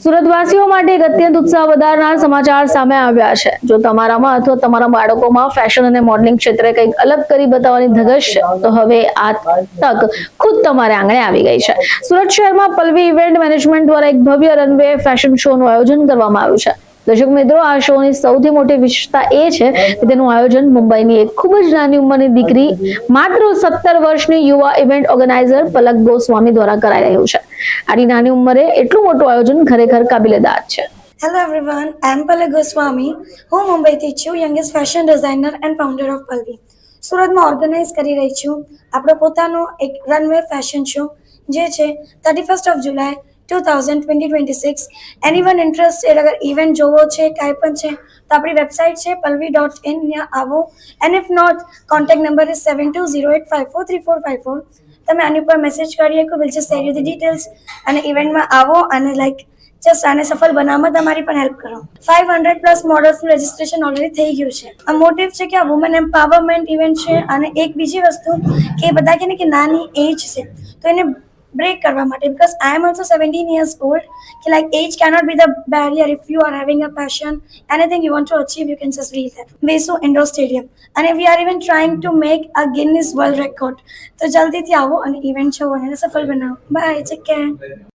સુરતવાસીઓ માટે એક અત્યંત ઉત્સાહ વધારનાર સમાચાર સામે આવ્યા છે। જો તમારામાં અથવા તમારા બાળકોમાં ફેશન અને મોડેલિંગ ક્ષેત્રે કંઈક અલગ કરી બતાવવાની ધગશ છે તો હવે આ તક ખુદ તમારે આંગણે આવી ગઈ છે। સુરત શહેરમાં પલ્લવી ઇવેન્ટ મેનેજમેન્ટ દ્વારા એક ભવ્ય રનવે ફેશન શોનું આયોજન કરવામાં આવ્યું છે। દર્શક મિત્રો, આ શોની સૌથી મોટી વિશેષતા એ છે કે તેનું આયોજન મુંબઈની એક ખૂબ જ નાની ઉંમરની દીકરી, માત્ર 17 વર્ષની યુવા ઇવેન્ટ ઓર્ગેનાઇઝર પલક ગોસ્વામી દ્વારા કરાઈ રહ્યું છે। આટલી નાની ઉંમરે એટલું મોટું આયોજન ખરેખર કાબિલે-દાદ છે। Hello everyone, I am Palak Goswami, હું મુંબઈથી છું, youngest fashion designer and founder of Pallavi. સુરતમાં ઓર્ગેનાઇઝ કરી રહી છું આપણો પોતાનો એક રનવે ફેશન શો, જે છે 31st of July 2026। Anyone interested અગર ઇવેન્ટ જોવો છે, કાંઈ પણ છે, તો આપણી વેબસાઇટ છે palvi.in, ત્યાં આવો। And if not, contact number is 7208543454। તમે આની ઉપર મેસેજ કરી શકો, will just share you the details. અને ઇવેન્ટમાં આવો અને જસ્ટ આને સફળ બનાવવામાં તમારી પણ હેલ્પ કરો। 500+ મોડલ્સનું રજિસ્ટ્રેશન ઓલરેડી થઈ ગયું છે। આ મોટિવ છે કે આ વુમન એમ્પાવરમેન્ટ ઇવેન્ટ છે। અને એક બીજી વસ્તુ કે બધા કહે ને કે નાની એજ છે, તો એને બ્રેક કરવા માટે, because I am also 17 years old, કે એજ cannot be the barrier if you are having a passion, anything you want to achieve, you can just reach that। Vesu Indoor Stadium, અને we are even trying to make a Guinness World Record। તો જલ્દીથી આવો અને event છો અને સફળ બનાવો। Bye, take care.